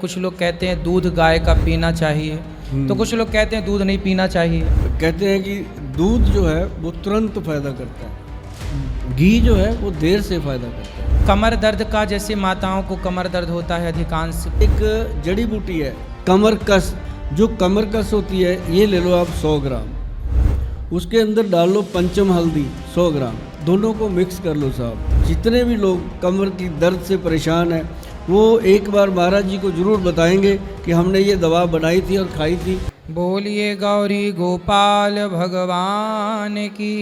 कुछ लोग कहते हैं दूध गाय का पीना चाहिए, तो कुछ लोग कहते हैं दूध नहीं पीना चाहिए। कहते हैं कि दूध जो है वो तुरंत फायदा करता है, घी जो है वो देर से फायदा करता है। कमर दर्द का, जैसे माताओं को कमर दर्द होता है अधिकांश, एक जड़ी बूटी है कमर कस, जो कमर कस होती है ये ले लो आप 100 ग्राम, उसके अंदर डाल लो पंचम हल्दी 100 ग्राम, दोनों को मिक्स कर लो साहब। जितने भी लोग कमर की दर्द से परेशान हैं वो एक बार महाराज जी को जरूर बताएंगे कि हमने ये दवा बनाई थी और खाई थी। बोलिए गौरी गोपाल भगवान की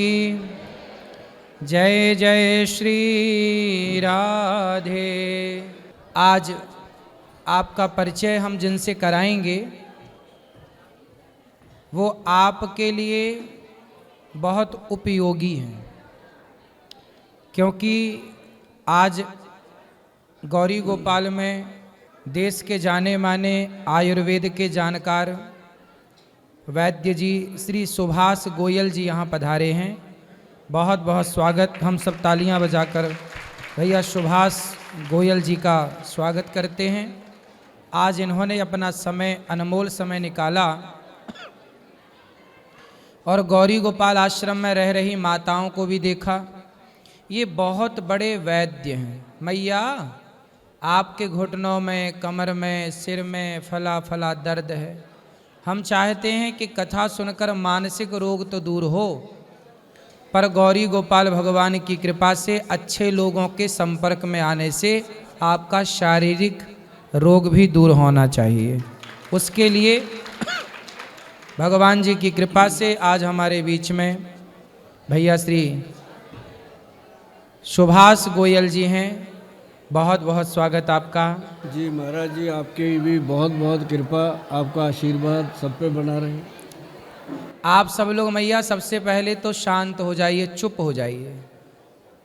जय जय श्री राधे। आज आपका परिचय हम जिनसे कराएंगे वो आपके लिए बहुत उपयोगी हैं, क्योंकि आज गौरी गोपाल में देश के जाने माने आयुर्वेद के जानकार वैद्य जी श्री सुभाष गोयल जी यहाँ पधारे हैं। बहुत बहुत स्वागत, हम सब तालियां बजाकर भैया सुभाष गोयल जी का स्वागत करते हैं। आज इन्होंने अपना समय, अनमोल समय निकाला और गौरी गोपाल आश्रम में रह रही माताओं को भी देखा। ये बहुत बड़े वैद्य हैं। मैया, आपके घुटनों में, कमर में, सिर में फला फला दर्द है। हम चाहते हैं कि कथा सुनकर मानसिक रोग तो दूर हो, पर गौरी गोपाल भगवान की कृपा से अच्छे लोगों के संपर्क में आने से आपका शारीरिक रोग भी दूर होना चाहिए। उसके लिए भगवान जी की कृपा से आज हमारे बीच में भैया श्री सुभाष गोयल जी हैं। बहुत बहुत स्वागत आपका। जी महाराज जी, आपकी भी बहुत बहुत कृपा, आपका आशीर्वाद सब पे बना रहे। आप सब लोग मैया सबसे पहले तो शांत हो जाइए, चुप हो जाइए,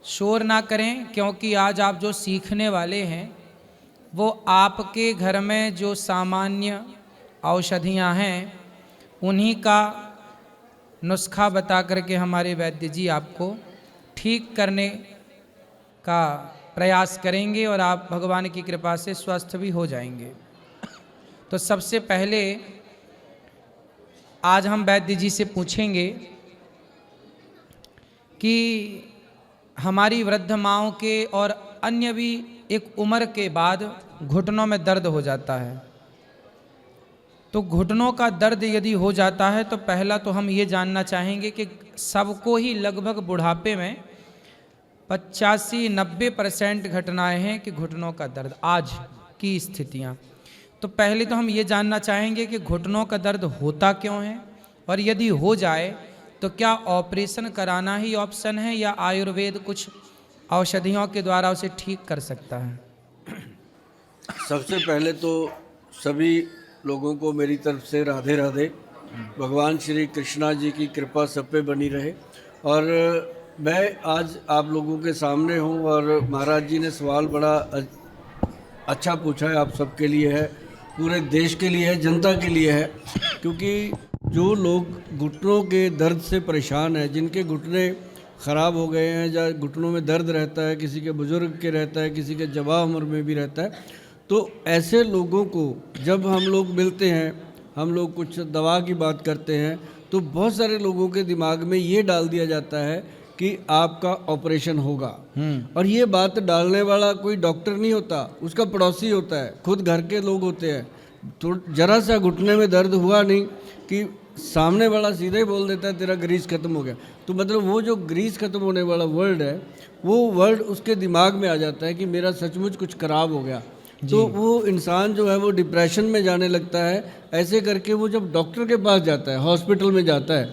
शोर ना करें, क्योंकि आज आप जो सीखने वाले हैं वो आपके घर में जो सामान्य औषधियां हैं उन्हीं का नुस्खा बता करके हमारे वैद्य जी आपको ठीक करने का प्रयास करेंगे और आप भगवान की कृपा से स्वस्थ भी हो जाएंगे। तो सबसे पहले आज हम वैद्य जी से पूछेंगे कि हमारी वृद्ध माँओं के और अन्य भी एक उम्र के बाद घुटनों में दर्द हो जाता है, तो घुटनों का दर्द यदि हो जाता है तो पहला तो हम ये जानना चाहेंगे कि सबको ही लगभग बुढ़ापे में 85-90% घटनाएं हैं कि घुटनों का दर्द, आज की स्थितियां। तो पहले तो हम ये जानना चाहेंगे कि घुटनों का दर्द होता क्यों है, और यदि हो जाए तो क्या ऑपरेशन कराना ही ऑप्शन है या आयुर्वेद कुछ औषधियों के द्वारा उसे ठीक कर सकता है। सबसे पहले तो सभी लोगों को मेरी तरफ से राधे राधे। भगवान श्री कृष्णा जी की कृपा सब पे बनी रहे। और मैं आज आप लोगों के सामने हूँ और महाराज जी ने सवाल बड़ा अच्छा पूछा है, आप सबके लिए है, पूरे देश के लिए है, जनता के लिए है। क्योंकि जो लोग घुटनों के दर्द से परेशान हैं, जिनके घुटने ख़राब हो गए हैं या घुटनों में दर्द रहता है, किसी के बुज़ुर्ग के रहता है, किसी के जवां उम्र में भी रहता है, तो ऐसे लोगों को जब हम लोग मिलते हैं, हम लोग कुछ दवा की बात करते हैं, तो बहुत सारे लोगों के दिमाग में ये डाल दिया जाता है कि आपका ऑपरेशन होगा। और ये बात डालने वाला कोई डॉक्टर नहीं होता, उसका पड़ोसी होता है, खुद घर के लोग होते हैं। तो जरा सा घुटने में दर्द हुआ नहीं कि सामने वाला सीधे ही बोल देता है तेरा ग्रीस खत्म हो गया। तो मतलब वो जो ग्रीस खत्म होने वाला वर्ड है, वो वर्ड उसके दिमाग में आ जाता है कि मेरा सचमुच कुछ खराब हो गया। तो वो इंसान जो है वो डिप्रेशन में जाने लगता है। ऐसे करके वो जब डॉक्टर के पास जाता है, हॉस्पिटल में जाता है,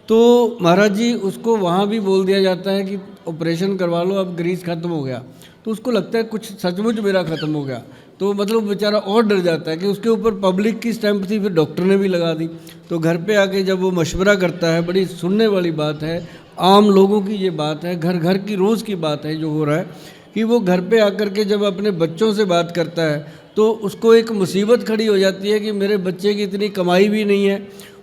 तो महाराज जी उसको वहाँ भी बोल दिया जाता है कि ऑपरेशन करवा लो, अब ग्रीस खत्म हो गया। तो उसको लगता है कुछ सचमुच मेरा ख़त्म हो गया। तो मतलब बेचारा और डर जाता है कि उसके ऊपर पब्लिक की स्टैंप थी, फिर डॉक्टर ने भी लगा दी। तो घर पे आके जब वो मशवरा करता है, बड़ी सुनने वाली बात है, आम लोगों की ये बात है, घर घर की रोज़ की बात है जो हो रहा है, कि वो घर पे आकर के जब अपने बच्चों से बात करता है तो उसको एक मुसीबत खड़ी हो जाती है कि मेरे बच्चे की इतनी कमाई भी नहीं है,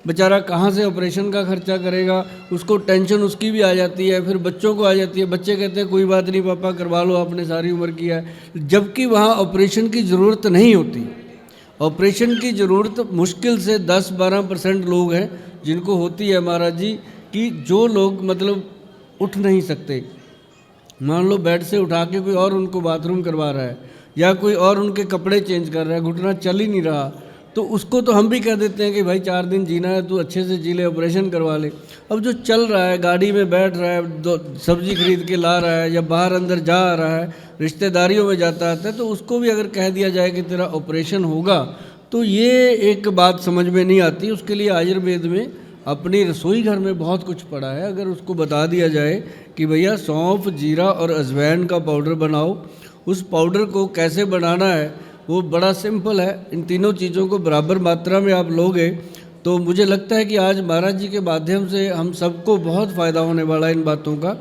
बेचारा कहाँ से ऑपरेशन का खर्चा करेगा। उसको टेंशन उसकी भी आ जाती है, फिर बच्चों को आ जाती है। बच्चे कहते हैं कोई बात नहीं पापा, करवा लो, आपने सारी उम्र किया है, जबकि वहाँ ऑपरेशन की ज़रूरत नहीं होती। ऑपरेशन की ज़रूरत मुश्किल से 10-12% लोग हैं जिनको होती है महाराज जी, कि जो लोग मतलब उठ नहीं सकते, मान लो बेड से उठा के कोई और उनको बाथरूम करवा रहा है या कोई और उनके कपड़े चेंज कर रहा है, घुटना चल ही नहीं रहा, तो उसको तो हम भी कह देते हैं कि भाई 4 दिन जीना है, तू अच्छे से जी ले, ऑपरेशन करवा ले। अब जो चल रहा है, गाड़ी में बैठ रहा है, सब्जी खरीद के ला रहा है या बाहर अंदर जा रहा है, रिश्तेदारियों में जाता आता है, तो उसको भी अगर कह दिया जाए कि तेरा ऑपरेशन होगा, तो ये एक बात समझ में नहीं आती। उसके लिए आयुर्वेद में अपनी रसोई घर में बहुत कुछ पड़ा है। अगर उसको बता दिया जाए कि भैया सौंफ, जीरा और अजवाइन का पाउडर बनाओ, उस पाउडर को कैसे बनाना है वो बड़ा सिंपल है। इन तीनों चीज़ों को बराबर मात्रा में आप लोगे तो मुझे लगता है कि आज महाराज जी के माध्यम से हम सबको बहुत फ़ायदा होने वाला है इन बातों का।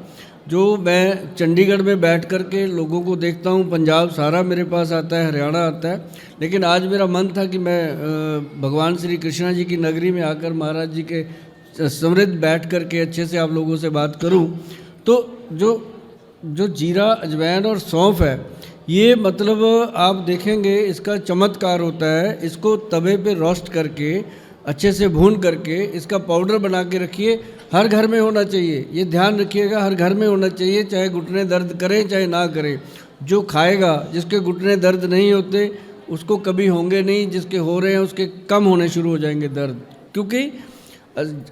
जो मैं चंडीगढ़ में बैठ कर के लोगों को देखता हूँ, पंजाब सारा मेरे पास आता है, हरियाणा आता है, लेकिन आज मेरा मन था कि मैं भगवान श्री कृष्णा जी की नगरी में आकर महाराज जी के समृद्ध बैठ कर के अच्छे से आप लोगों से बात करूं। तो जो जीरा, अजवाइन और सौंफ है, ये मतलब आप देखेंगे इसका चमत्कार होता है। इसको तवे पे रोस्ट करके अच्छे से भून करके इसका पाउडर बना के रखिए, हर घर में होना चाहिए। ये ध्यान रखिएगा, हर घर में होना चाहिए, चाहे घुटने दर्द करें चाहे ना करें। जो खाएगा, जिसके घुटने दर्द नहीं होते उसको कभी होंगे नहीं, जिसके हो रहे हैं उसके कम होने शुरू हो जाएंगे दर्द, क्योंकि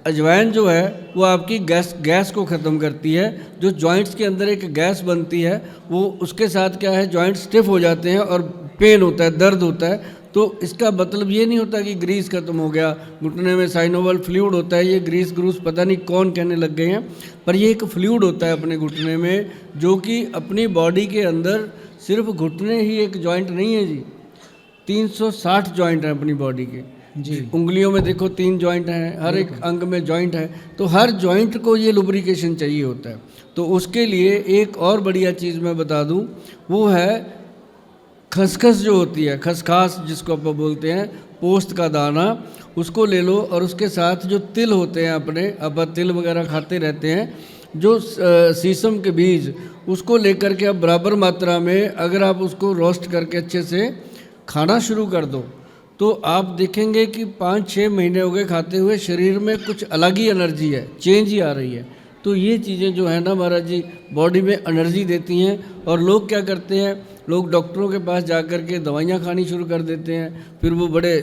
अजवाइन जो है वो आपकी गैस को ख़त्म करती है। जो जॉइंट्स के अंदर एक गैस बनती है, वो उसके साथ क्या है, जॉइंट स्टिफ हो जाते हैं और पेन होता है, दर्द होता है। तो इसका मतलब ये नहीं होता कि ग्रीस खत्म हो गया, घुटने में साइनोवल फ्लूइड होता है, ये ग्रीस ग्रूस पता नहीं कौन कहने लग गए हैं, पर ये एक फ्लूइड होता है अपने घुटने में, जो कि अपनी बॉडी के अंदर सिर्फ घुटने ही एक जॉइंट नहीं है जी, 360 जॉइंट हैं अपनी बॉडी के जी। उंगलियों में देखो 3 जॉइंट हैं, हर एक अंग में जॉइंट है, तो हर जॉइंट को ये लुब्रिकेशन चाहिए होता है। तो उसके लिए एक और बढ़िया चीज़ मैं बता दूं, वो है खसखस जो होती है, खसखास जिसको आप बोलते हैं, पोस्त का दाना, उसको ले लो और उसके साथ जो तिल होते हैं अपने, अब तिल वगैरह खाते रहते हैं, जो सीसम के बीज, उसको लेकर के अब बराबर मात्रा में अगर आप उसको रोस्ट करके अच्छे से खाना शुरू कर दो, तो आप देखेंगे कि 5-6 महीने हो गए खाते हुए, शरीर में कुछ अलग ही एनर्जी है, चेंज ही आ रही है। तो ये चीज़ें जो है ना महाराज जी, बॉडी में एनर्जी देती हैं। और लोग क्या करते हैं, लोग डॉक्टरों के पास जा कर के दवाइयाँ खानी शुरू कर देते हैं, फिर वो बड़े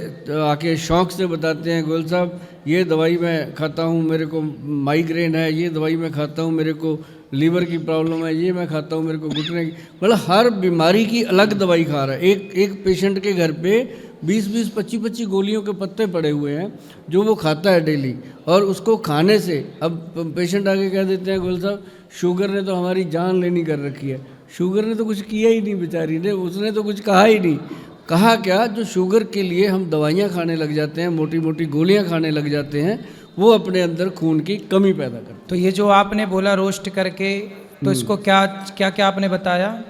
आके शौक़ से बताते हैं, गोयल साहब ये दवाई मैं खाता हूँ, मेरे को माइग्रेन है, ये दवाई मैं खाता हूँ, मेरे को लीवर की प्रॉब्लम है, ये मैं खाता हूँ, मेरे को घुटने की, मतलब हर बीमारी की अलग दवाई खा रहा है। एक पेशेंट के घर पे 20-20, 25-25 गोलियों के पत्ते पड़े हुए हैं जो वो खाता है डेली, और उसको खाने से अब पेशेंट आके कह देते हैं, गोयल साहब शुगर ने तो हमारी जान लेनी कर रखी है। शुगर ने तो कुछ किया ही नहीं बेचारी ने, उसने तो कुछ कहा ही नहीं। कहा क्या, जो शुगर के लिए हम दवाइयाँ खाने लग जाते हैं, मोटी मोटी गोलियाँ खाने लग जाते हैं, वो अपने अंदर खून की कमी पैदा करते हैं। तो ये जो आपने बोला रोस्ट करके, तो इसको क्या क्या क्या आपने बताया?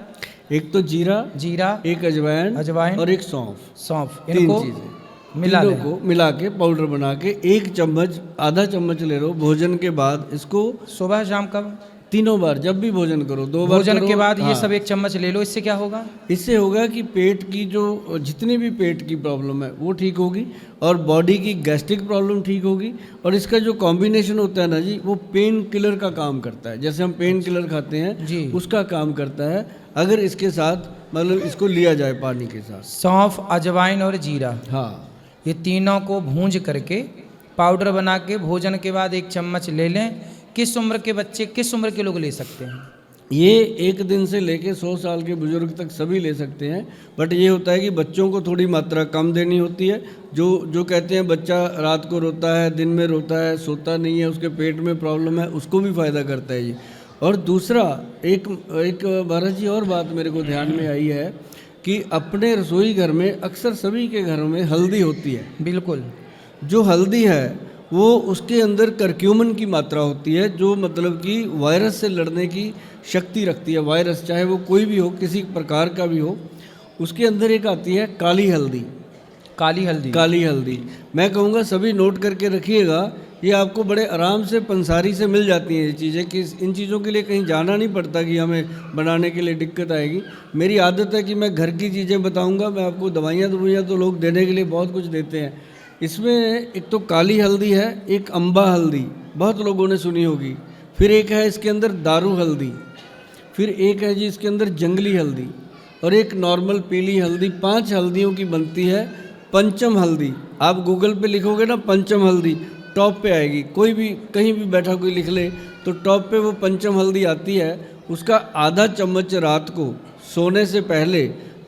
एक तो जीरा, एक अजवाइन और एक सौंफ, 3 चीज़ें मिला को मिला के पाउडर बना के 1 चम्मच, आधा चम्मच ले लो भोजन के बाद। इसको सुबह शाम कब? तीनों बार, जब भी भोजन करो, 2 बार भोजन करो। के बाद हाँ। ये सब 1 चम्मच ले लो। इससे क्या होगा? इससे होगा कि पेट की जो जितनी भी पेट की प्रॉब्लम है वो ठीक होगी, और बॉडी की गैस्ट्रिक प्रॉब्लम ठीक होगी। और इसका जो कॉम्बिनेशन होता है ना जी, वो पेन किलर का काम करता है। जैसे हम पेन किलर खाते हैं जी, उसका काम करता है, अगर इसके साथ मतलब इसको लिया जाए पानी के साथ। सौंफ, अजवाइन और जीरा, हाँ, ये तीनों को भूंज करके पाउडर बना के भोजन के बाद 1 चम्मच ले लें। किस उम्र के बच्चे, किस उम्र के लोग ले सकते हैं? ये 1 दिन से लेके 100 साल के बुजुर्ग तक सभी ले सकते हैं। बट ये होता है कि बच्चों को थोड़ी मात्रा कम देनी होती है। जो कहते हैं बच्चा रात को रोता है, दिन में रोता है, सोता नहीं है, उसके पेट में प्रॉब्लम है, उसको भी फ़ायदा करता है ये। और दूसरा एक महाराज जी और बात मेरे को ध्यान में आई है कि अपने रसोई घर में अक्सर सभी के घरों में हल्दी होती है। बिल्कुल। जो हल्दी है वो उसके अंदर करक्यूमिन की मात्रा होती है, जो मतलब कि वायरस से लड़ने की शक्ति रखती है। वायरस चाहे वो कोई भी हो, किसी प्रकार का भी हो, उसके अंदर एक आती है काली हल्दी। काली हल्दी, काली हल्दी मैं कहूँगा सभी नोट करके रखिएगा ये आपको बड़े आराम से पंसारी से मिल जाती हैं ये चीज़ें, कि इन चीज़ों के लिए कहीं जाना नहीं पड़ता कि हमें बनाने के लिए दिक्कत आएगी। मेरी आदत है कि मैं घर की चीज़ें बताऊंगा। मैं आपको दवाइयाँ तो लोग देने के लिए बहुत कुछ देते हैं। इसमें एक तो काली हल्दी है, एक अम्बा हल्दी, बहुत लोगों ने सुनी होगी। फिर एक है इसके अंदर दारू हल्दी, फिर एक है जी इसके अंदर जंगली हल्दी, और एक नॉर्मल पीली हल्दी। 5 हल्दियों की बनती है पंचम हल्दी। आप गूगल पे लिखोगे ना पंचम हल्दी, टॉप पे आएगी। कोई भी कहीं भी बैठा कोई लिख ले तो टॉप पे वो पंचम हल्दी आती है। उसका आधा चम्मच रात को सोने से पहले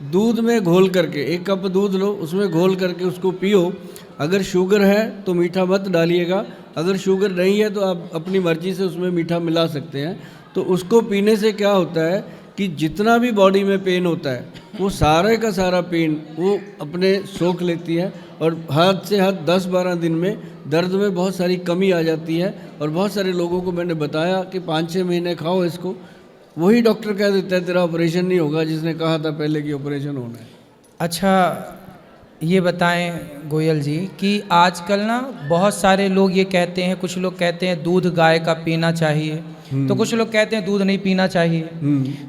दूध में घोल करके, 1 कप दूध लो, उसमें घोल करके उसको पियो। अगर शुगर है तो मीठा मत डालिएगा, अगर शुगर नहीं है तो आप अपनी मर्ज़ी से उसमें मीठा मिला सकते हैं। तो उसको पीने से क्या होता है कि जितना भी बॉडी में पेन होता है वो सारे का सारा पेन वो अपने सोख लेती है, और हद से हद 10-12 दिन में दर्द में बहुत सारी कमी आ जाती है। और बहुत सारे लोगों को मैंने बताया कि 5-6 महीने खाओ इसको, वही डॉक्टर कह देता है तेरा ऑपरेशन नहीं होगा, जिसने कहा था पहले कि ऑपरेशन होना है। अच्छा, ये बताएं गोयल जी कि आजकल ना बहुत सारे लोग ये कहते हैं, कुछ लोग कहते हैं दूध गाय का पीना चाहिए, तो कुछ लोग कहते हैं दूध नहीं पीना चाहिए।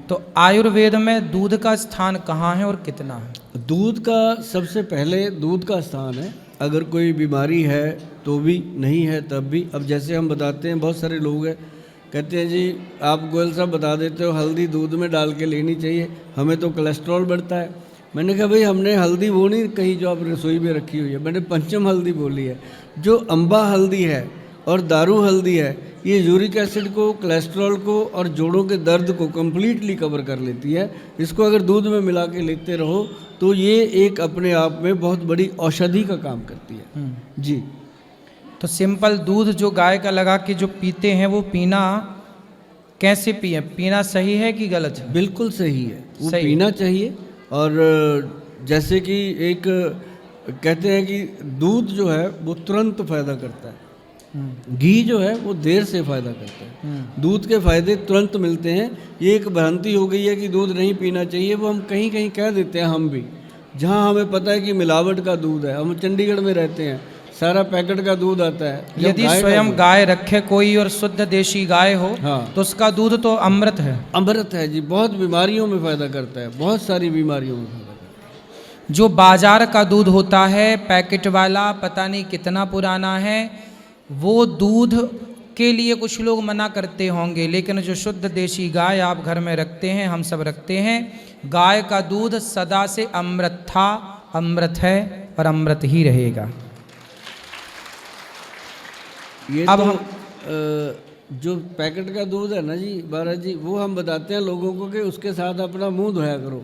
तो आयुर्वेद में दूध का स्थान कहाँ है और कितना है? दूध का सबसे पहले दूध का स्थान है। अगर कोई बीमारी है तो भी, नहीं है तब भी। अब जैसे हम बताते हैं, बहुत सारे लोग हैं कहते हैं जी आप गोयल साहब बता देते हो हल्दी दूध में डाल के लेनी चाहिए, हमें तो कोलेस्ट्रॉल बढ़ता है। मैंने कहा भाई हमने हल्दी वो नहीं कही जो आप रसोई में रखी हुई है, मैंने पंचम हल्दी बोली है। जो अम्बा हल्दी है और दारू हल्दी है, ये यूरिक एसिड को, कोलेस्ट्रॉल को और जोड़ों के दर्द को कम्प्लीटली कवर कर लेती है। इसको अगर दूध में मिला के लेते रहो तो ये एक अपने आप में बहुत बड़ी औषधि का काम करती है जी। तो सिंपल दूध जो गाय का लगा के जो पीते हैं वो पीना कैसे पिए? पीना सही है कि गलत है? बिल्कुल सही है, वो सही पीना चाहिए। और जैसे कि एक कहते हैं कि दूध जो है वो तुरंत फ़ायदा करता है, घी जो है वो देर से फ़ायदा करता है। दूध के फ़ायदे तुरंत मिलते हैं। ये एक भ्रांति हो गई है कि दूध नहीं पीना चाहिए, वो हम कहीं कहीं कह देते हैं। हम भी जहाँ हमें पता है कि मिलावट का दूध है, हम चंडीगढ़ में रहते हैं, सारा पैकेट का दूध आता है। यदि स्वयं गाय रखे कोई और शुद्ध देशी गाय हो, हाँ, तो उसका दूध तो अमृत है। अमृत है जी, बहुत बीमारियों में फ़ायदा करता है, बहुत सारी बीमारियों में फ़ायदा करता है। जो बाजार का दूध होता है पैकेट वाला, पता नहीं कितना पुराना है, वो दूध के लिए कुछ लोग मना करते होंगे, लेकिन जो शुद्ध देशी गाय आप घर में रखते हैं, हम सब रखते हैं, गाय का दूध सदा से अमृत था, अमृत है और अमृत ही रहेगा। ये अब तो हम जो पैकेट का दूध है ना जी महाराज जी, वो हम बताते हैं लोगों को कि उसके साथ अपना मुंह धोया करो,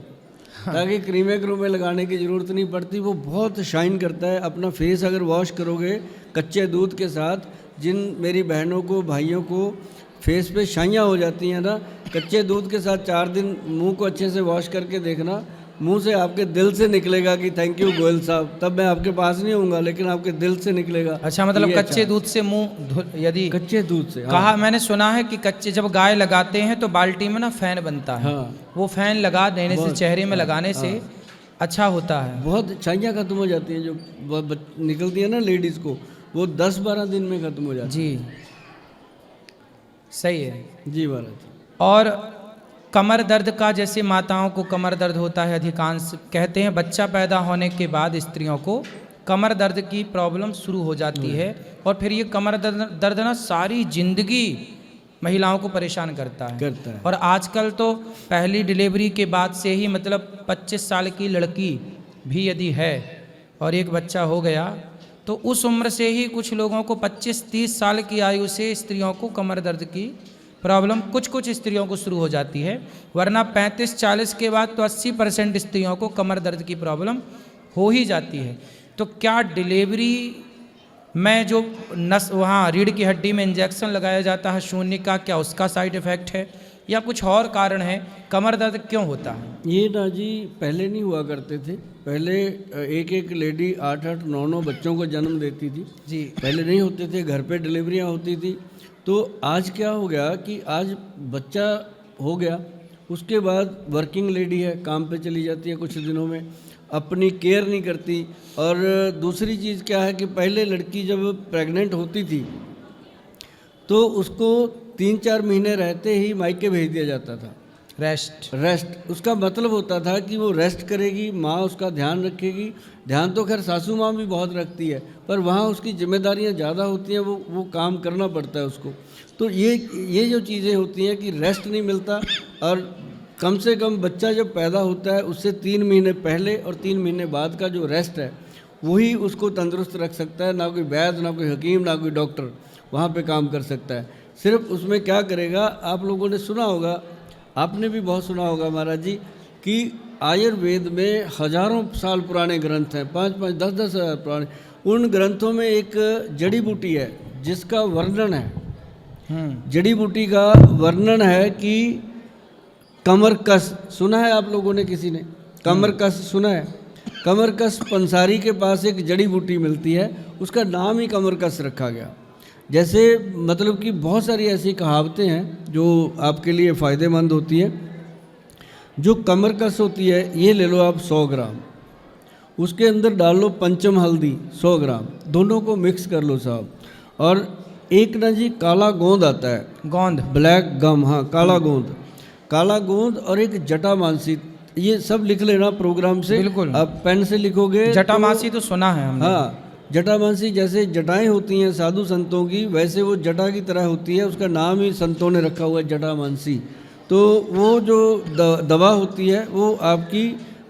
ताकि क्रीमे क्रूमे लगाने की ज़रूरत नहीं पड़ती। वो बहुत शाइन करता है। अपना फेस अगर वॉश करोगे कच्चे दूध के साथ, जिन मेरी बहनों को भाइयों को फेस पे शाइयाँ हो जाती हैं ना, कच्चे दूध के साथ 4 दिन मुंह को अच्छे से वॉश करके देखना, मुंह से आपके दिल से निकलेगा कि थैंक यू गोयल साहब। तब मैं आपके पास नहीं होऊंगा, लेकिन आपके दिल से निकलेगा। अच्छा, मतलब कच्चे दूध से मुंह, यदि कच्चे दूध से, कहा मैंने सुना है कि कच्चे जब गाय लगाते हैं तो बाल्टी में ना फैन बनता है, हाँ, वो फैन लगा देने से, चेहरे में लगाने से अच्छा होता है। बहुत छाइयाँ खत्म हो जाती हैं जो निकलती है ना लेडीज़ को, वो 10-12 दिन में खत्म हो जाती जी, सही है जी महाराज। और कमर दर्द का, जैसे माताओं को कमर दर्द होता है, अधिकांश कहते हैं बच्चा पैदा होने के बाद स्त्रियों को कमर दर्द की प्रॉब्लम शुरू हो जाती है, और फिर ये कमर दर्द ना सारी जिंदगी महिलाओं को परेशान करता है। और आजकल तो पहली डिलीवरी के बाद से ही, मतलब 25 साल की लड़की भी यदि है और एक बच्चा हो गया, तो उस उम्र से ही कुछ लोगों को 25-30 साल की आयु से स्त्रियों को कमर दर्द की प्रॉब्लम कुछ स्त्रियों को शुरू हो जाती है, वरना 35-40 के बाद तो 80% स्त्रियों को कमर दर्द की प्रॉब्लम हो ही जाती है। तो क्या डिलीवरी में जो नस, वहाँ रीढ़ की हड्डी में इंजेक्शन लगाया जाता है शून्य का, क्या उसका साइड इफ़ेक्ट है या कुछ और कारण है? कमर दर्द क्यों होता है? ये ना जी पहले नहीं हुआ करते थे। पहले एक लेडी 8-8, 9-9 बच्चों को जन्म देती थी जी। पहले नहीं होते थे, घर पे डिलीवरियाँ होती थी। तो आज क्या हो गया कि आज बच्चा हो गया, उसके बाद वर्किंग लेडी है, काम पे चली जाती है कुछ दिनों में, अपनी केयर नहीं करती। और दूसरी चीज़ क्या है कि पहले लड़की जब प्रेग्नेंट होती थी तो उसको 3-4 महीने रहते ही मायके भेज दिया जाता था। रेस्ट उसका मतलब होता था कि वो रेस्ट करेगी, माँ उसका ध्यान रखेगी। ध्यान तो खैर सासू माँ भी बहुत रखती है, पर वहाँ उसकी जिम्मेदारियाँ ज़्यादा होती हैं, वो काम करना पड़ता है उसको। तो ये जो चीज़ें होती हैं कि रेस्ट नहीं मिलता। और कम से कम बच्चा जब पैदा होता है उससे 3 महीने पहले और 3 महीने बाद का जो रेस्ट है वही उसको तंदुरुस्त रख सकता है। ना कोई वैद्य, ना कोई हकीम, ना कोई डॉक्टर वहाँ पे काम कर सकता है। सिर्फ उसमें क्या करेगा, आप लोगों ने सुना होगा, आपने भी बहुत सुना होगा महाराज जी, कि आयुर्वेद में हजारों साल पुराने ग्रंथ हैं, 5-5, 10-10 हज़ार पुराने। उन ग्रंथों में एक जड़ी बूटी है जिसका वर्णन है, जड़ी बूटी का वर्णन है कि कमरकस। सुना है आप लोगों ने, किसी ने कमरकस सुना है? कमरकस पंसारी के पास एक जड़ी बूटी मिलती है, उसका नाम ही कमरकस रखा गया। जैसे मतलब कि बहुत सारी ऐसी कहावतें हैं जो आपके लिए फ़ायदेमंद होती है। जो कमरकस होती है, ये ले लो आप 100 ग्राम, उसके अंदर डाल लो पंचम हल्दी 100 ग्राम, दोनों को मिक्स कर लो साहब। और एक ना जी काला गोंद आता है, गोंद, ब्लैक गम, हाँ काला गोंद, काला गोंद, और एक जटामांसी। ये सब लिख लेना प्रोग्राम से, बिल्कुल। आप पेन से लिखोगे। जटामासी तो सुना है हमने। हाँ, जटामांसी, जैसे जटाएं होती हैं साधु संतों की, वैसे वो जटा की तरह होती है, उसका नाम ही संतों ने रखा हुआ है जटामांसी। तो वो जो दवा होती है वो आपकी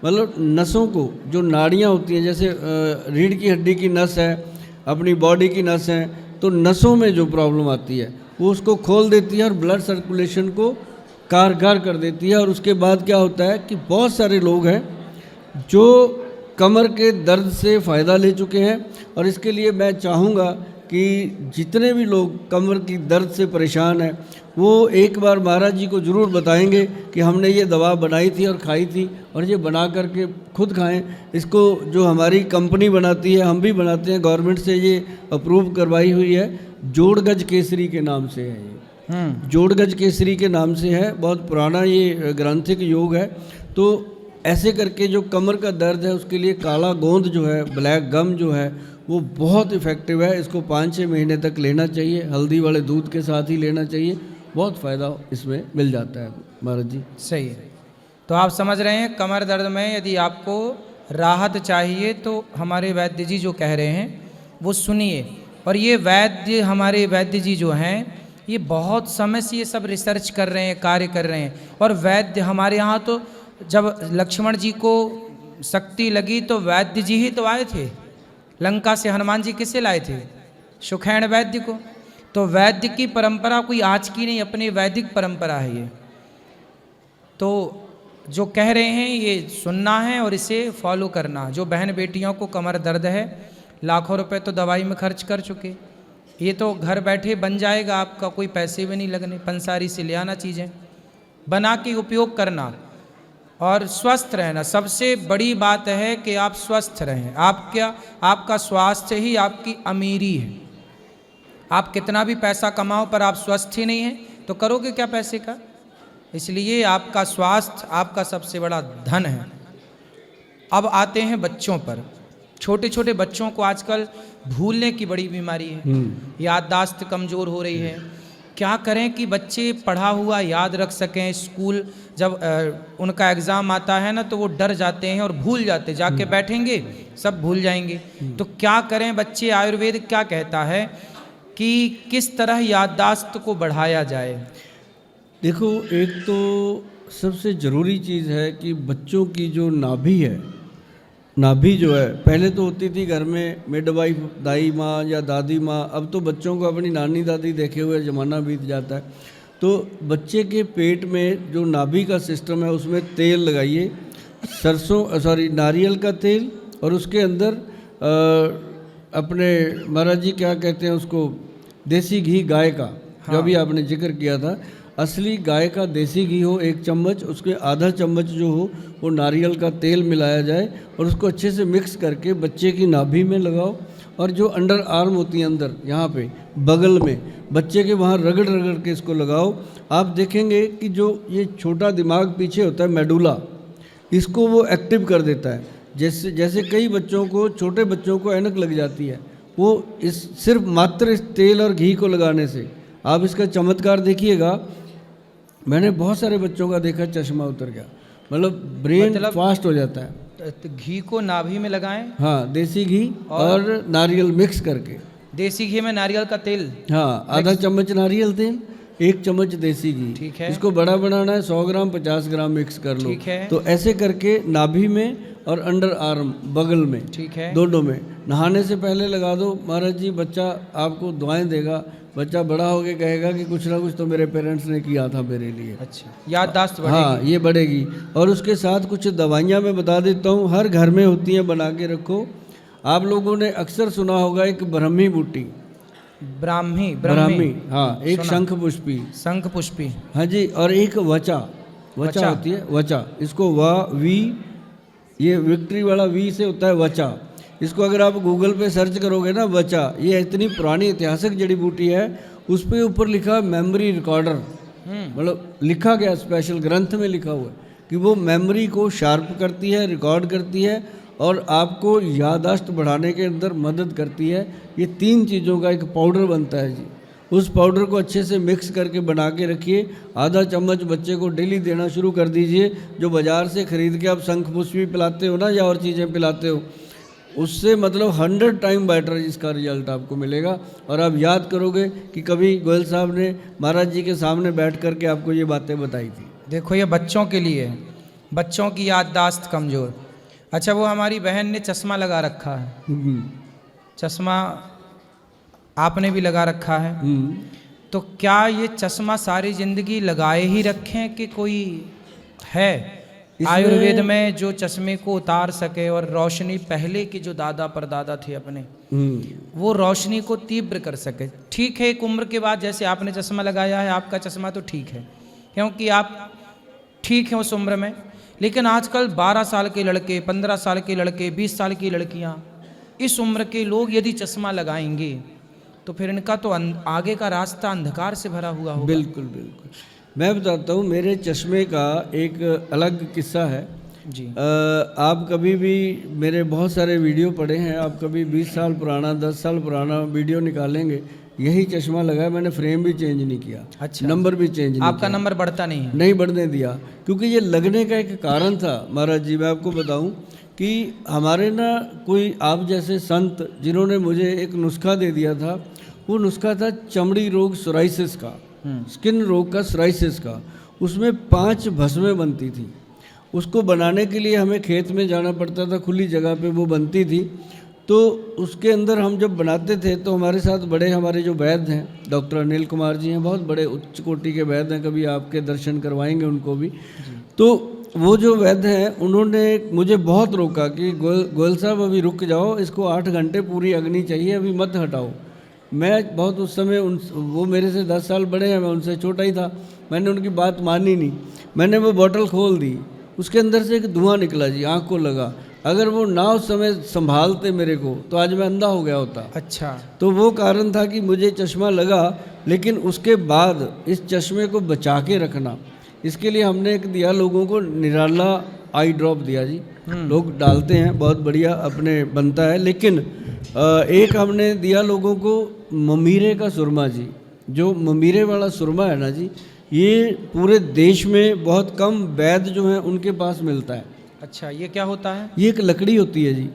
मतलब नसों को, जो नाड़ियाँ होती हैं, जैसे रीढ़ की हड्डी की नस है, अपनी बॉडी की नस है, तो नसों में जो प्रॉब्लम आती है वो उसको खोल देती है और ब्लड सर्कुलेशन को कारगर कर देती है। और उसके बाद क्या होता है कि बहुत सारे लोग हैं जो कमर के दर्द से फ़ायदा ले चुके हैं। और इसके लिए मैं चाहूँगा कि जितने भी लोग कमर की दर्द से परेशान हैं वो एक बार महाराज जी को ज़रूर बताएंगे कि हमने ये दवा बनाई थी और खाई थी, और ये बना करके खुद खाएं। इसको जो हमारी कंपनी बनाती है, हम भी बनाते हैं, गवर्नमेंट से ये अप्रूव करवाई हुई है, जोड़गज केसरी के नाम से है ये। जोड़गज केसरी के नाम से है, बहुत पुराना ये ग्रंथिक योग है। तो ऐसे करके जो कमर का दर्द है उसके लिए काला गोंद जो है, ब्लैक गम जो है, वो बहुत इफ़ेक्टिव है। इसको 5-6 महीने तक लेना चाहिए, हल्दी वाले दूध के साथ ही लेना चाहिए, बहुत फ़ायदा इसमें मिल जाता है महाराज जी। सही है। तो आप समझ रहे हैं, कमर दर्द में यदि आपको राहत चाहिए तो हमारे वैद्य जी जो कह रहे हैं वो सुनिए। और ये वैद्य, हमारे वैद्य जी जो हैं, ये बहुत समय से ये सब रिसर्च कर रहे हैं, कार्य कर रहे हैं। और वैद्य हमारे यहाँ तो जब लक्ष्मण जी को शक्ति लगी तो वैद्य जी ही तो आए थे। लंका से हनुमान जी किसे लाए थे? सुखैण वैद्य को। तो वैद्य की परंपरा कोई आज की नहीं, अपनी वैदिक परंपरा है ये। तो जो कह रहे हैं ये सुनना है और इसे फॉलो करना। जो बहन बेटियों को कमर दर्द है, लाखों रुपए तो दवाई में खर्च कर चुके, ये तो घर बैठे बन जाएगा आपका, कोई पैसे भी नहीं लगने। पंसारी से ले आना चीज़ें, बना के उपयोग करना और स्वस्थ रहना। सबसे बड़ी बात है कि आप स्वस्थ रहें। आपका स्वास्थ्य ही आपकी अमीरी है। आप कितना भी पैसा कमाओ पर आप स्वस्थ ही नहीं हैं तो करोगे क्या पैसे का? इसलिए आपका स्वास्थ्य आपका सबसे बड़ा धन है। अब आते हैं बच्चों पर। छोटे छोटे बच्चों को आजकल भूलने की बड़ी बीमारी है, याददाश्त कमज़ोर हो रही है। क्या करें कि बच्चे पढ़ा हुआ याद रख सकें? स्कूल जब उनका एग्ज़ाम आता है ना तो वो डर जाते हैं और भूल जाते, जाके बैठेंगे सब भूल जाएंगे। तो क्या करें बच्चे? आयुर्वेद क्या कहता है कि किस तरह याददाश्त को बढ़ाया जाए? देखो, एक तो सबसे ज़रूरी चीज़ है कि बच्चों की जो नाभि है, नाभि जो है, पहले तो होती थी घर में मिडवाइफ, दाई माँ या दादी माँ। अब तो बच्चों को अपनी नानी दादी देखे हुए ज़माना बीत जाता है। तो बच्चे के पेट में जो नाभि का सिस्टम है उसमें तेल लगाइए, नारियल का तेल, और उसके अंदर अपने महाराज जी क्या कहते हैं उसको, देसी घी गाय का, जो भी आपने जिक्र किया था, असली गाय का देसी घी हो 1 चम्मच, उसके आधा चम्मच जो हो वो नारियल का तेल मिलाया जाए और उसको अच्छे से मिक्स करके बच्चे की नाभि में लगाओ। और जो अंडर आर्म होती है, अंदर यहाँ पे बगल में, बच्चे के वहाँ रगड़ रगड़ के इसको लगाओ। आप देखेंगे कि जो ये छोटा दिमाग पीछे होता है मेडुला, इसको वो एक्टिव कर देता है। जैसे जैसे कई बच्चों को, छोटे बच्चों को ऐनक लग जाती है, वो इस सिर्फ मात्र इस तेल और घी को लगाने से। आप इसका चमत्कार देखिएगा, मैंने बहुत सारे बच्चों का देखा चश्मा उतर गया, मतलब ब्रेन फास्ट हो जाता है। तो घी को नाभि में लगाएं। हाँ, देसी घी और नारियल मिक्स करके। देसी घी में नारियल का तेल, हाँ, आधा चम्मच नारियल तेल, 1 चम्मच देसी घी। ठीक है। इसको बड़ा बनाना है, 100 ग्राम 50 ग्राम मिक्स कर लो। ठीक है। तो ऐसे करके नाभि में और अंडर आर्म बगल में, ठीक है, दोनों में नहाने से पहले लगा दो। महाराज जी, बच्चा आपको दुआएं देगा, बच्चा बड़ा होके कहेगा कि कुछ ना कुछ तो मेरे पेरेंट्स ने किया था मेरे लिए। अच्छा, याददाश्त बढ़ेगी। हाँ, ये बढ़ेगी। और उसके साथ कुछ दवाइयाँ मैं बता देता हूँ, हर घर में होती हैं, बना के रखो। आप लोगों ने अक्सर सुना होगा एक ब्रह्मी बूटी, ब्राह्मी, हाँ, एक शंख पुष्पी, शंख पुष्पी, हाँ जी, और एक वचा होती है, वचा। इसको वी, ये विक्ट्री वाला वी से होता है वचा। इसको अगर आप गूगल पे सर्च करोगे ना, वचा, ये इतनी पुरानी ऐतिहासिक जड़ी बूटी है, उस पे ऊपर लिखा मेमोरी रिकॉर्डर, मतलब लिखा गया, स्पेशल ग्रंथ में लिखा हुआ है कि वो मेमोरी को शार्प करती है, रिकॉर्ड करती है और आपको याददाश्त बढ़ाने के अंदर मदद करती है। ये 3 चीज़ों का एक पाउडर बनता है जी। उस पाउडर को अच्छे से मिक्स करके बना के रखिए। आधा चम्मच बच्चे को डेली देना शुरू कर दीजिए। जो बाज़ार से ख़रीद के आप शंख पुष्पी पिलाते हो ना, या और चीज़ें पिलाते हो, उससे मतलब 100 टाइम बेटर इसका रिजल्ट आपको मिलेगा। और आप याद करोगे कि कभी गोयल साहब ने महाराज जी के सामने बैठ करके आपको ये बातें बताई थी। देखो, ये बच्चों के लिए है, बच्चों की याददाश्त कमज़ोर। अच्छा, वो हमारी बहन ने चश्मा लगा रखा है, चश्मा आपने भी लगा रखा है, तो क्या ये चश्मा सारी ज़िंदगी लगाए ही रखें कि कोई है आयुर्वेद में जो चश्मे को उतार सके और रोशनी, पहले के जो दादा परदादा थे अपने, वो रोशनी को तीव्र कर सके? ठीक है, एक उम्र के बाद, जैसे आपने चश्मा लगाया है, आपका चश्मा तो ठीक है क्योंकि आप ठीक हैं उस उम्र में, लेकिन आजकल 12 साल के लड़के, 15 साल के लड़के, 20 साल की लड़कियां, इस उम्र के लोग यदि चश्मा लगाएंगे तो फिर इनका तो आगे का रास्ता अंधकार से भरा हुआ होगा। बिल्कुल बिल्कुल। मैं बताता हूँ, मेरे चश्मे का एक अलग किस्सा है जी। आप कभी भी मेरे बहुत सारे वीडियो पड़े हैं, आप कभी 20 साल पुराना, 10 साल पुराना वीडियो निकालेंगे, यही चश्मा लगाया मैंने, फ्रेम भी चेंज नहीं किया। अच्छा, नंबर भी चेंज नहीं आपका नंबर बढ़ता नहीं है? नहीं बढ़ने दिया, क्योंकि ये लगने का एक कारण था महाराज जी। मैं आपको बताऊं कि हमारे ना कोई आप जैसे संत जिन्होंने मुझे एक नुस्खा दे दिया था, वो नुस्खा था चमड़ी रोग सोराइसिस का, स्किन रोग का, सोराइसिस का। उसमें 5 भस्में बनती थी। उसको बनाने के लिए हमें खेत में जाना पड़ता था, खुली जगह पे वो बनती थी। तो उसके अंदर हम जब बनाते थे तो हमारे साथ बड़े, हमारे जो वैद्य हैं, डॉक्टर अनिल कुमार जी हैं, बहुत बड़े उच्च कोटि के वैद्य हैं, कभी आपके दर्शन करवाएंगे उनको भी। तो वो जो वैद्य हैं, उन्होंने मुझे बहुत रोका कि गोयल साहब अभी रुक जाओ, इसको 8 घंटे पूरी अग्नि चाहिए, अभी मत हटाओ। मैं बहुत उस समय वो मेरे से 10 साल बड़े हैं, मैं उनसे छोटा ही था, मैंने उनकी बात मानी नहीं। मैंने वो बोतल खोल दी, उसके अंदर से एक धुआं निकला जी, आँख को लगा। अगर वो ना उस समय संभालते मेरे को तो आज मैं अंधा हो गया होता। अच्छा, तो वो कारण था कि मुझे चश्मा लगा। लेकिन उसके बाद इस चश्मे को बचा के रखना, इसके लिए हमने एक दिया लोगों को, निराला आई ड्रॉप दिया जी। लोग डालते हैं, बहुत बढ़िया अपने बनता है। लेकिन एक हमने दिया लोगों को ममीरे का सुरमा जी। जो ममीरे वाला सुरमा है ना जी, ये पूरे देश में बहुत कम वैद्य जो हैं उनके पास मिलता है। अच्छा, ये क्या होता है? ये एक लकड़ी होती है जी।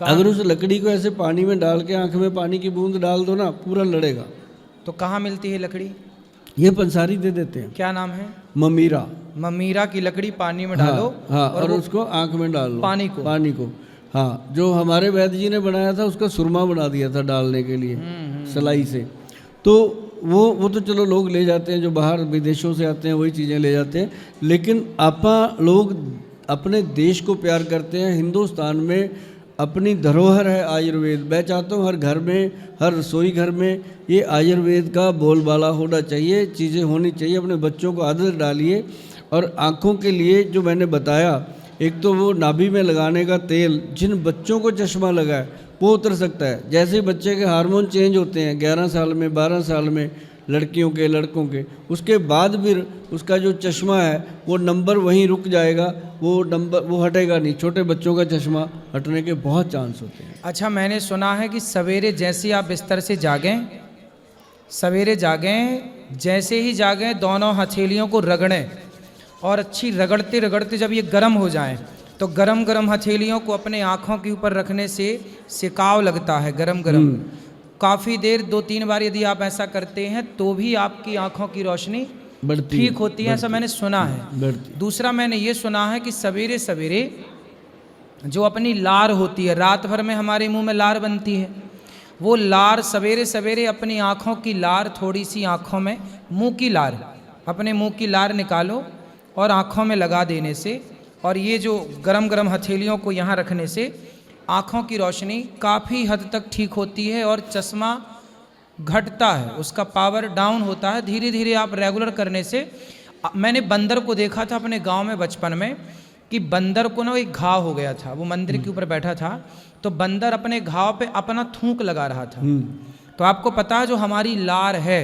अगर उस लकड़ी को ऐसे पानी में डाल के आंख में पानी की बूंद डाल दो ना, पूरा लड़ेगा। तो कहाँ मिलती है लकड़ी? ये पंसारी दे देते हैं। क्या नाम है? ममीरा। ममीरा की लकड़ी पानी में डालो। हाँ, और उसको आंख में डाल लो, पानी को। हाँ, जो हमारे वैद्य जी ने बनाया था उसका सुरमा बना दिया था डालने के लिए सलाई से। तो वो तो चलो लोग ले जाते हैं, जो बाहर विदेशों से आते हैं वही चीज़ें ले जाते हैं। लेकिन आपा लोग अपने देश को प्यार करते हैं। हिंदुस्तान में अपनी धरोहर है आयुर्वेद। मैं चाहता हूँ हर घर में, हर रसोई घर में ये आयुर्वेद का बोलबाला होना चाहिए, चीज़ें होनी चाहिए। अपने बच्चों को आदत डालिए। और आँखों के लिए जो मैंने बताया, एक तो वो नाभि में लगाने का तेल, जिन बच्चों को चश्मा लगा है वो उतर सकता है। जैसे ही बच्चे के हार्मोन चेंज होते हैं 11 साल में, 12 साल में, लड़कियों के लड़कों के, उसके बाद फिर उसका जो चश्मा है वो नंबर वहीं रुक जाएगा, वो नंबर वो हटेगा नहीं। छोटे बच्चों का चश्मा हटने के बहुत चांस होते हैं। अच्छा, मैंने सुना है कि सवेरे जैसे ही आप बिस्तर से जागें, सवेरे जागें, जैसे ही जागें दोनों हथेलियों को रगड़ें और अच्छी रगड़ते रगड़ते जब ये गर्म हो जाएं तो गरम गरम हथेलियों को अपने आँखों के ऊपर रखने से सिकाव लगता है, गरम गरम। काफ़ी देर 2-3 बार यदि आप ऐसा करते हैं तो भी आपकी आँखों की रोशनी ठीक होती है, ऐसा मैंने सुना है। दूसरा मैंने ये सुना है कि सवेरे सवेरे जो अपनी लार होती है, रात भर में हमारे मुंह में लार बनती है, वो लार सवेरे सवेरे अपनी आँखों की लार, थोड़ी सी आँखों में, मुंह की लार, अपने मुंह की लार निकालो और आँखों में लगा देने से और ये जो गरम गरम हथेलियों को यहाँ रखने से आँखों की रोशनी काफ़ी हद तक ठीक होती है और चश्मा घटता है, उसका पावर डाउन होता है। धीरे धीरे आप रेगुलर करने से, मैंने बंदर को देखा था अपने गांव में बचपन में कि बंदर को ना एक घाव हो गया था, वो मंदिर के ऊपर बैठा था तो बंदर अपने घाव पे अपना थूक लगा रहा था। तो आपको पता है जो हमारी लार है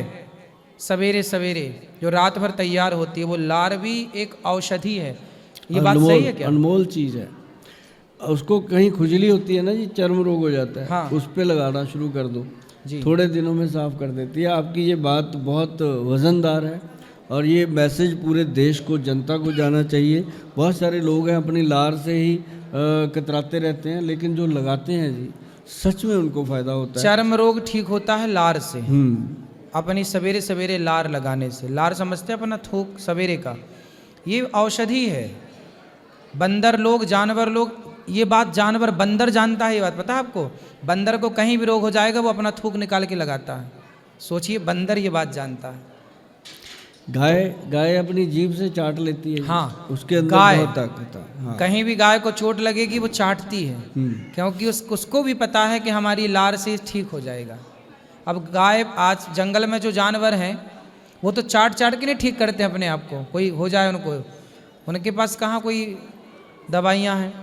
सवेरे सवेरे जो रात भर तैयार होती है, वो लार भी एक औषधि है। ये बात सही है क्या? अनमोल चीज़ है। उसको कहीं खुजली होती है ना जी, चर्म रोग हो जाता है, हाँ। उस पे लगाना शुरू कर दो जी। थोड़े दिनों में साफ कर देती है। आपकी ये बात बहुत वज़नदार है और ये मैसेज पूरे देश को, जनता को जाना चाहिए। बहुत सारे लोग हैं अपनी लार से ही कतराते रहते हैं, लेकिन जो लगाते हैं जी सच में उनको फ़ायदा होता है। चर्म रोग ठीक होता है लार से, अपनी सवेरे सवेरे लार लगाने से। लार समझते हैं अपना थूक सवेरे का, ये औषधि है। बंदर लोग, जानवर लोग, ये बात जानवर, बंदर जानता है, ये बात पता है आपको? बंदर को कहीं भी रोग हो जाएगा वो अपना थूक निकाल के लगाता है। सोचिए, बंदर ये बात जानता है। गाय अपनी जीभ से चाट लेती है। हाँ, उसके अंदर गाय, बहुत ताकत है। हाँ। कहीं भी गाय को चोट लगेगी वो चाटती है, क्योंकि उसको भी पता है कि हमारी लार से ठीक हो जाएगा। अब गाय, आज जंगल में जो जानवर हैं वो तो चाट चाट के नहीं ठीक करते हैं अपने आप को, कोई हो जाए उनको, उनके पास कहाँ कोई दवाइयाँ हैं।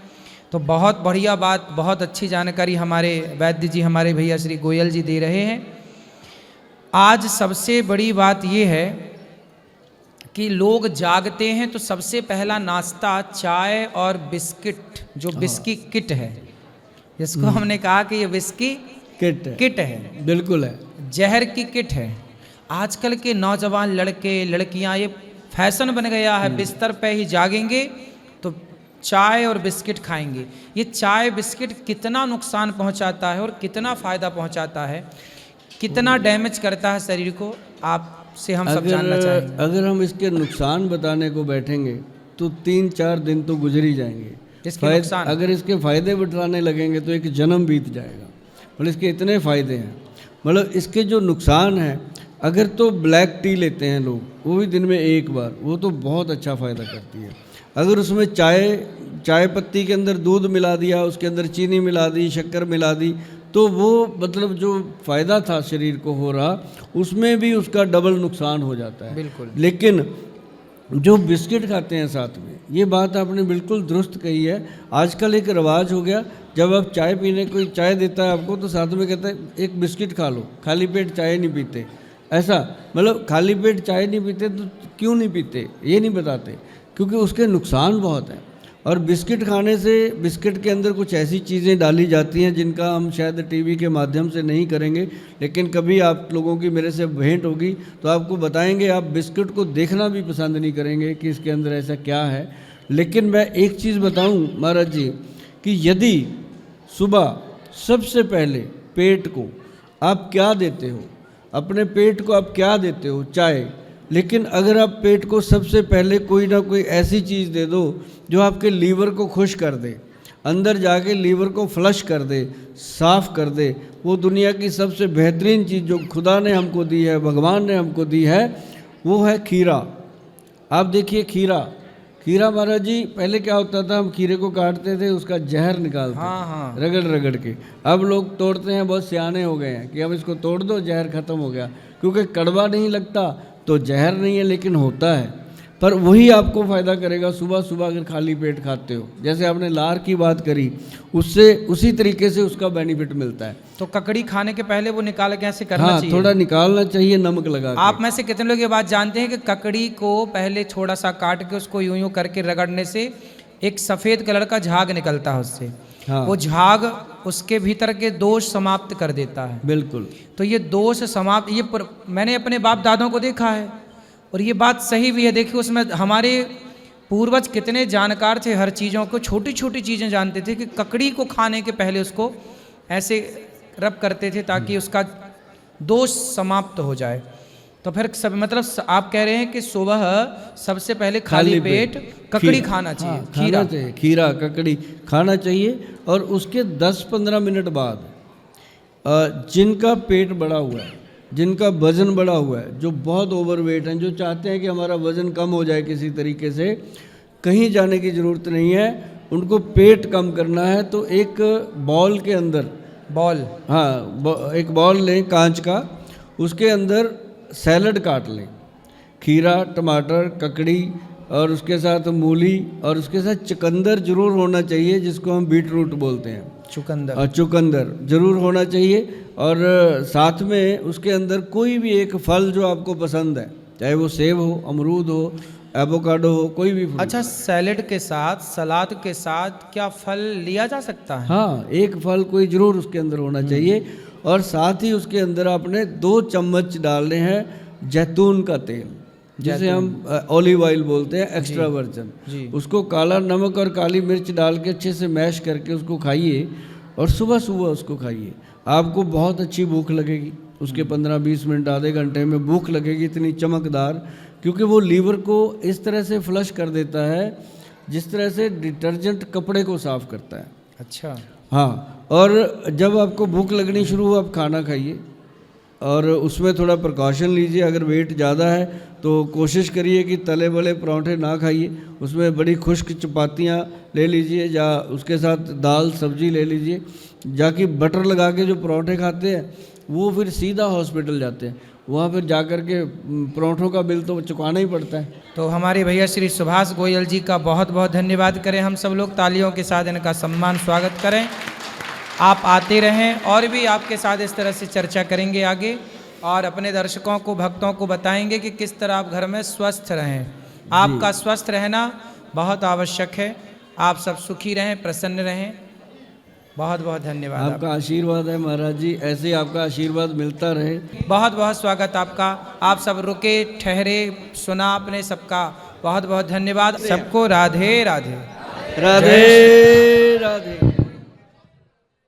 तो बहुत बढ़िया बात, बहुत अच्छी जानकारी हमारे वैद्य जी, हमारे भैया श्री गोयल जी दे रहे हैं। आज सबसे बड़ी बात ये है कि लोग जागते हैं तो सबसे पहला नाश्ता चाय और बिस्किट, जो बिस्की किट है, जिसको हमने कहा कि ये बिस्की किट है, बिल्कुल है, जहर की किट है। आजकल के नौजवान लड़के लड़कियां, ये फैशन बन गया है, बिस्तर पे ही जागेंगे तो चाय और बिस्किट खाएंगे। ये चाय बिस्किट कितना नुकसान पहुंचाता है और कितना फ़ायदा पहुंचाता है, कितना डैमेज करता है शरीर को, आपसे हम सब जानना चाहेंगे। अगर हम इसके नुकसान बताने को बैठेंगे तो 3-4 दिन तो गुजर ही जाएंगे। अगर इसके फ़ायदे बताने लगेंगे तो एक जन्म बीत जाएगा। मतलब इसके इतने फ़ायदे हैं, मतलब इसके जो नुकसान हैं, अगर तो ब्लैक टी लेते हैं लोग, वो भी दिन में एक बार, वो तो बहुत अच्छा फ़ायदा करती है। अगर उसमें चाय पत्ती के अंदर दूध मिला दिया, उसके अंदर चीनी मिला दी, शक्कर मिला दी, तो वो मतलब जो फ़ायदा था शरीर को हो रहा, उसमें भी उसका डबल नुकसान हो जाता है। बिल्कुल। लेकिन जो बिस्किट खाते हैं साथ में, ये बात आपने बिल्कुल दुरुस्त कही है। आजकल एक रिवाज हो गया, जब आप चाय पीने, कोई चाय देता है आपको तो साथ में कहता है एक बिस्किट खा लो, खाली पेट चाय नहीं पीते। ऐसा मतलब खाली पेट चाय नहीं पीते तो क्यों नहीं पीते ये नहीं बताते, क्योंकि उसके नुकसान बहुत हैं। और बिस्किट खाने से, बिस्किट के अंदर कुछ ऐसी चीज़ें डाली जाती हैं जिनका हम शायद टीवी के माध्यम से नहीं करेंगे, लेकिन कभी आप लोगों की मेरे से भेंट होगी तो आपको बताएंगे। आप बिस्किट को देखना भी पसंद नहीं करेंगे कि इसके अंदर ऐसा क्या है। लेकिन मैं एक चीज़ बताऊं महाराज जी, कि यदि सुबह सबसे पहले पेट को आप क्या देते हो, अपने पेट को आप क्या देते हो? चाय। लेकिन अगर आप पेट को सबसे पहले कोई ना कोई ऐसी चीज़ दे दो जो आपके लीवर को खुश कर दे, अंदर जाके लीवर को फ्लश कर दे, साफ़ कर दे, वो दुनिया की सबसे बेहतरीन चीज़ जो खुदा ने हमको दी है, भगवान ने हमको दी है, वो है खीरा। आप देखिए खीरा महाराज जी, पहले क्या होता था, हम खीरे को काटते थे, उसका जहर निकालते थे, रगड़ रगड़ के। अब लोग तोड़ते हैं, बहुत सियाने हो गए हैं कि अब इसको तोड़ दो, जहर ख़त्म हो गया, क्योंकि कड़वा नहीं लगता तो जहर नहीं है, लेकिन होता है। पर वही आपको फ़ायदा करेगा सुबह सुबह अगर खाली पेट खाते हो। जैसे आपने लार की बात करी, उससे उसी तरीके से उसका बेनिफिट मिलता है। तो ककड़ी खाने के पहले वो निकाल के ऐसे करना हाँ, चाहिए? थोड़ा निकालना चाहिए नमक लगा के। आप में से कितने लोग ये बात जानते हैं कि ककड़ी को पहले थोड़ा सा काट के उसको यूं यूं करके रगड़ने से एक सफ़ेद कलर का झाग निकलता है उससे। हाँ, वो झाग उसके भीतर के दोष समाप्त कर देता है। बिल्कुल। तो ये दोष समाप्त, मैंने अपने बाप दादों को देखा है और ये बात सही भी है। देखिए उसमें हमारे पूर्वज कितने जानकार थे, हर चीज़ों को छोटी छोटी चीज़ें जानते थे कि ककड़ी को खाने के पहले उसको ऐसे रब करते थे ताकि उसका दोष समाप्त हो जाए। तो फिर सब मतलब आप कह रहे हैं कि सुबह सबसे पहले खाली पेट ककड़ी खाना चाहिए। हाँ, खाना चाहिए, खीरा ककड़ी खाना चाहिए। और उसके 10-15 मिनट बाद जिनका पेट बड़ा हुआ है, जिनका वज़न बढ़ा हुआ है, जो बहुत ओवरवेट हैं, जो चाहते हैं कि हमारा वज़न कम हो जाए किसी तरीके से, कहीं जाने की ज़रूरत नहीं है, उनको पेट कम करना है तो एक बॉल के अंदर एक बॉल लें कांच का, उसके अंदर सैलड काट लें, खीरा, टमाटर, ककड़ी और उसके साथ मूली और उसके साथ चुकंदर जरूर होना चाहिए, जिसको हम बीट रूट बोलते हैं। चुकंदर जरूर होना चाहिए। और साथ में उसके अंदर कोई भी एक फल जो आपको पसंद है, चाहे वो सेब हो, अमरूद हो, एवोकाडो हो, कोई भी फल। अच्छा, सैलेड के साथ, सलाद के साथ क्या फल लिया जा सकता है? हाँ, एक फल कोई जरूर उसके अंदर होना चाहिए। और साथ ही उसके अंदर आपने 2 चम्मच डालने हैं जैतून का तेल, जिसे हम ऑलिव ऑयल बोलते हैं, एक्स्ट्रा वर्जन। उसको काला नमक और काली मिर्च डाल के अच्छे से मैश करके उसको खाइए और सुबह सुबह उसको खाइए। आपको बहुत अच्छी भूख लगेगी, उसके 15-20 मिनट आधे घंटे में भूख लगेगी इतनी चमकदार, क्योंकि वो लीवर को इस तरह से फ्लश कर देता है जिस तरह से डिटर्जेंट कपड़े को साफ करता है। अच्छा। हाँ, और जब आपको भूख लगनी शुरू हो, आप खाना खाइए और उसमें थोड़ा प्रिकॉशन लीजिए। अगर वेट ज़्यादा है तो कोशिश करिए कि तले वाले पराठे ना खाइए, उसमें बड़ी खुश्क चपातियाँ ले लीजिए या उसके साथ दाल सब्जी ले लीजिए। जाकि बटर लगा के जो पराठे खाते हैं वो फिर सीधा हॉस्पिटल जाते हैं, वहाँ फिर जा कर के पराठों का बिल तो चुकाना ही पड़ता है। तो हमारे भैया श्री सुभाष गोयल जी का बहुत बहुत धन्यवाद करें हम सब लोग, तालियों के साथ इनका सम्मान स्वागत करें। आप आते रहें और भी आपके साथ इस तरह से चर्चा करेंगे आगे, और अपने दर्शकों को, भक्तों को बताएंगे कि किस तरह आप घर में स्वस्थ रहें। आपका स्वस्थ रहना बहुत आवश्यक है। आप सब सुखी रहें, प्रसन्न रहें। बहुत बहुत धन्यवाद। आपका आशीर्वाद है महाराज जी, ऐसे ही आपका आशीर्वाद मिलता रहे। बहुत बहुत स्वागत आपका। आप सब रुके, ठहरे, सुना आपने सबका, बहुत बहुत धन्यवाद। सबको राधे राधे। राधे राधे।